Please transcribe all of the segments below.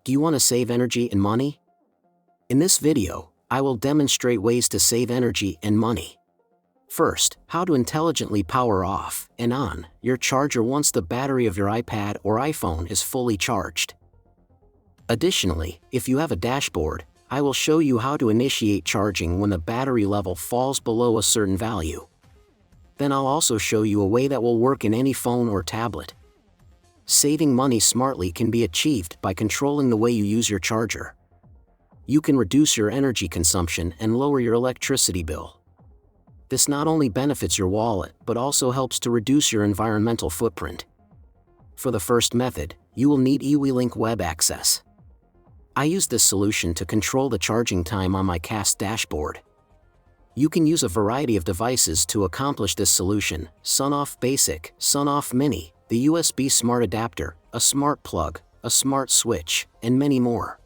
Do you want to save energy and money? In this video, I will demonstrate ways to save energy and money. First, how to intelligently power off and on your charger once the battery of your iPad or iPhone is fully charged. Additionally, if you have a dashboard, I will show you how to initiate charging when the battery level falls below a certain value. Then I'll also show you a way that will work in any phone or tablet. Saving money smartly can be achieved by controlling the way you use your charger. You can reduce your energy consumption and lower your electricity bill. This not only benefits your wallet but also helps to reduce your environmental footprint. For the first method, you will need eWeLink web access. I use this solution to control the charging time on my Cast dashboard. You can use a variety of devices to accomplish this solution: SunOff Basic, SunOff Mini, the USB Smart Adapter, a smart plug, a smart switch, and many more.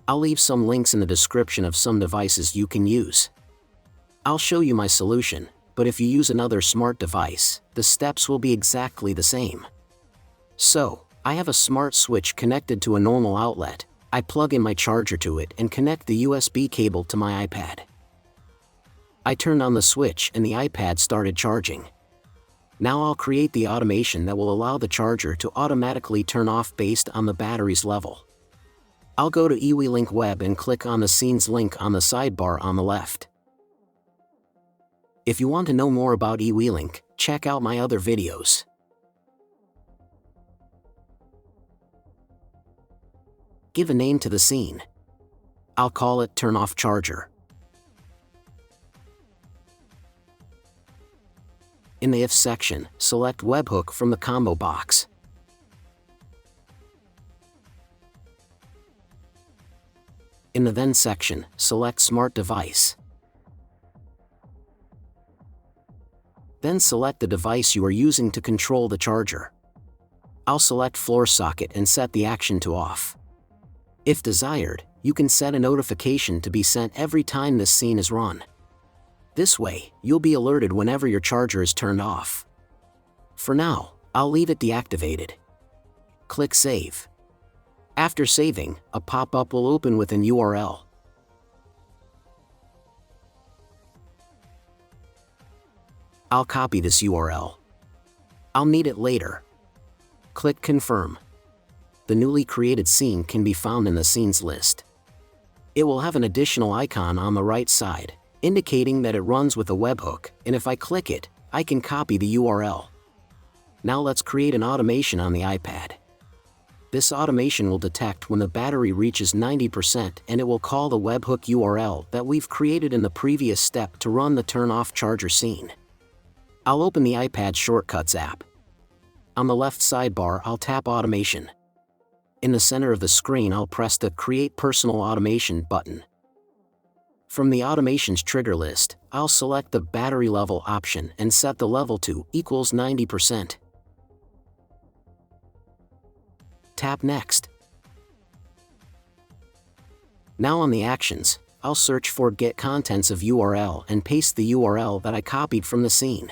I'll leave some links in the description of some devices you can use. I'll show you my solution, but if you use another smart device, the steps will be exactly the same. So, I have a smart switch connected to a normal outlet. I plug in my charger to it and connect the USB cable to my iPad. I turned on the switch and the iPad started charging. Now I'll create the automation that will allow the charger to automatically turn off based on the battery's level. I'll go to eWeLink Web and click on the Scenes link on the sidebar on the left. If you want to know more about eWeLink, check out my other videos. Give a name to the scene. I'll call it Turn Off Charger. In the If section, select Webhook from the combo box. In the Then section, select Smart Device. Then select the device you are using to control the charger. I'll select Floor Socket and set the action to Off. If desired, you can set a notification to be sent every time this scene is run. This way, you'll be alerted whenever your charger is turned off. For now, I'll leave it deactivated. Click Save. After saving, a pop-up will open with an URL. I'll copy this URL. I'll need it later. Click Confirm. The newly created scene can be found in the Scenes list. It will have an additional icon on the right side, indicating that it runs with a webhook, and if I click it, I can copy the URL. Now let's create an automation on the iPad. This automation will detect when the battery reaches 90% and it will call the webhook URL that we've created in the previous step to run the Turn Off Charger scene. I'll open the iPad Shortcuts app. On the left sidebar, I'll tap Automation. In the center of the screen, I'll press the Create Personal Automation button. From the automation's trigger list, I'll select the battery level option and set the level to equals 90%. Tap Next. Now on the actions, I'll search for Get Contents of URL and paste the URL that I copied from the scene.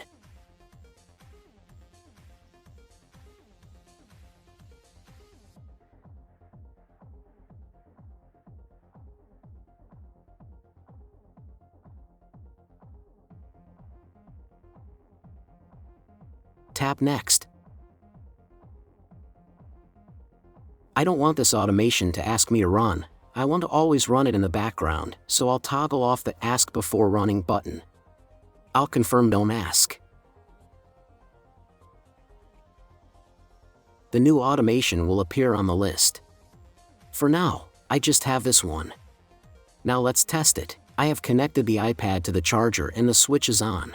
Tap Next. I don't want this automation to ask me to run. I want to always run it in the background, so I'll toggle off the Ask Before Running button. I'll confirm Don't Ask. The new automation will appear on the list. For now, I just have this one. Now let's test it. I have connected the iPad to the charger and the switch is on.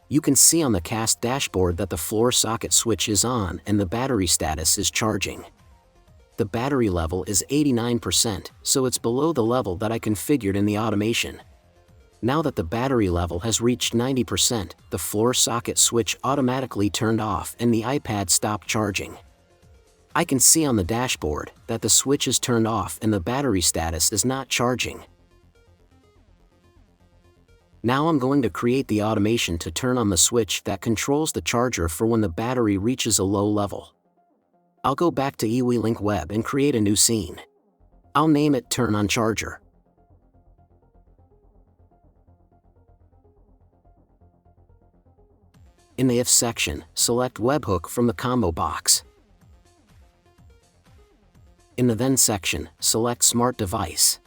You can see on the Cast dashboard that the floor socket switch is on and the battery status is charging. The battery level is 89%, so it's below the level that I configured in the automation. Now that the battery level has reached 90%, the floor socket switch automatically turned off and the iPad stopped charging. I can see on the dashboard that the switch is turned off and the battery status is not charging. Now I'm going to create the automation to turn on the switch that controls the charger for when the battery reaches a low level. I'll go back to eWeLink Web and create a new scene. I'll name it Turn on Charger. In the If section, select Webhook from the combo box. In the Then section, select Smart Device.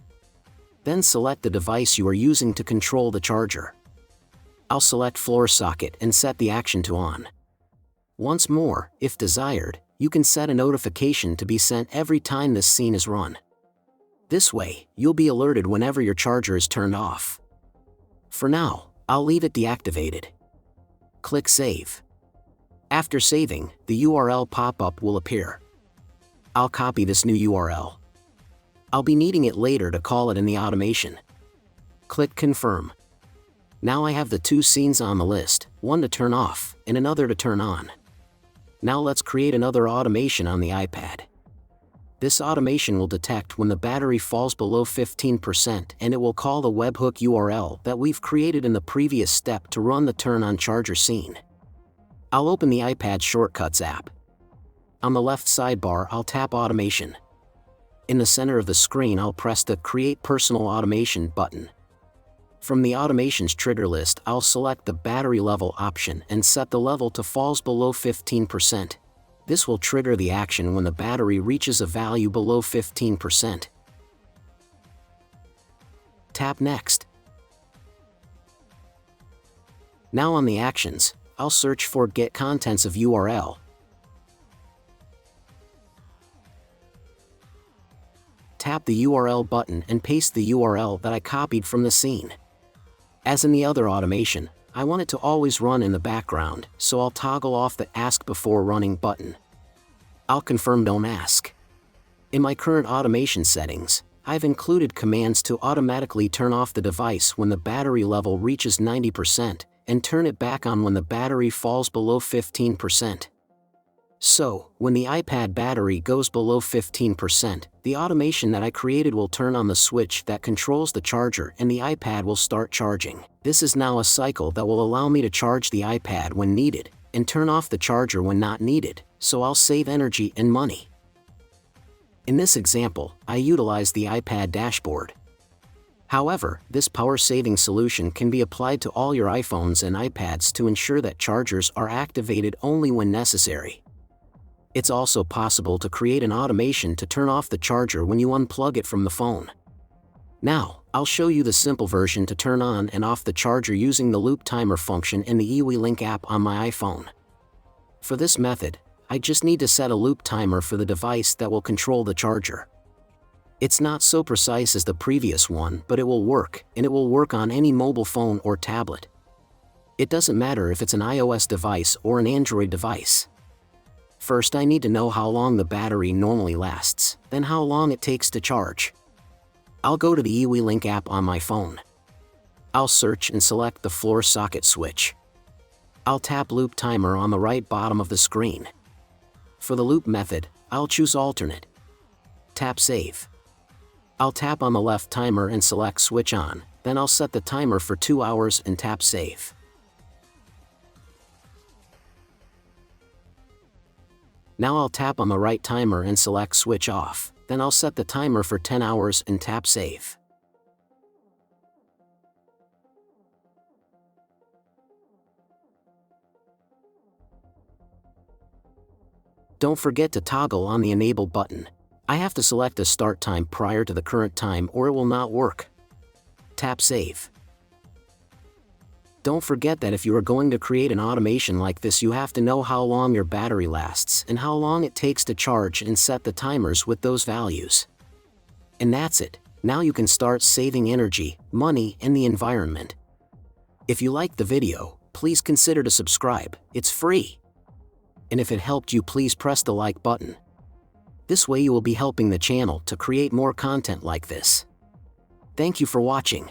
Then select the device you are using to control the charger. I'll select Floor Socket and set the action to On. Once more, if desired, you can set a notification to be sent every time this scene is run. This way, you'll be alerted whenever your charger is turned off. For now, I'll leave it deactivated. Click Save. After saving, the URL pop-up will appear. I'll copy this new URL. I'll be needing it later to call it in the automation. Click Confirm. Now I have the two scenes on the list, one to turn off and another to turn on. Now let's create another automation on the iPad. This automation will detect when the battery falls below 15% and it will call the webhook URL that we've created in the previous step to run the Turn on Charger scene. I'll open the iPad Shortcuts app. On the left sidebar, I'll tap Automation. In the center of the screen, I'll press the Create Personal Automation button. From the automations trigger list, I'll select the battery level option and set the level to falls below 15%. This will trigger the action when the battery reaches a value below 15%. Tap Next. Now on the actions, I'll search for Get Contents of URL. Tap the URL button and paste the URL that I copied from the scene. As in the other automation, I want it to always run in the background, so I'll toggle off the Ask Before Running button. I'll confirm Don't Ask. In my current automation settings, I've included commands to automatically turn off the device when the battery level reaches 90% and turn it back on when the battery falls below 15%. So, when the iPad battery goes below 15%, the automation that I created will turn on the switch that controls the charger and the iPad will start charging. This is now a cycle that will allow me to charge the iPad when needed and turn off the charger when not needed, so I'll save energy and money. In this example, I utilize the iPad dashboard. However, this power-saving solution can be applied to all your iPhones and iPads to ensure that chargers are activated only when necessary. It's also possible to create an automation to turn off the charger when you unplug it from the phone. Now, I'll show you the simple version to turn on and off the charger using the loop timer function in the eWeLink app on my iPhone. For this method, I just need to set a loop timer for the device that will control the charger. It's not so precise as the previous one, but it will work, and it will work on any mobile phone or tablet. It doesn't matter if it's an iOS device or an Android device. First, I need to know how long the battery normally lasts, then how long it takes to charge. I'll go to the eWeLink app on my phone. I'll search and select the floor socket switch. I'll tap Loop Timer on the right bottom of the screen. For the loop method, I'll choose Alternate. Tap Save. I'll tap on the left timer and select Switch On, then I'll set the timer for 2 hours and tap Save. Now I'll tap on the right timer and select Switch Off, then I'll set the timer for 10 hours and tap Save. Don't forget to toggle on the Enable button. I have to select a start time prior to the current time or it will not work. Tap Save. Don't forget that if you are going to create an automation like this, you have to know how long your battery lasts and how long it takes to charge and set the timers with those values. And that's it. Now you can start saving energy, money, and the environment. If you liked the video, please consider to subscribe. It's free. And if it helped you, please press the like button. This way you will be helping the channel to create more content like this. Thank you for watching.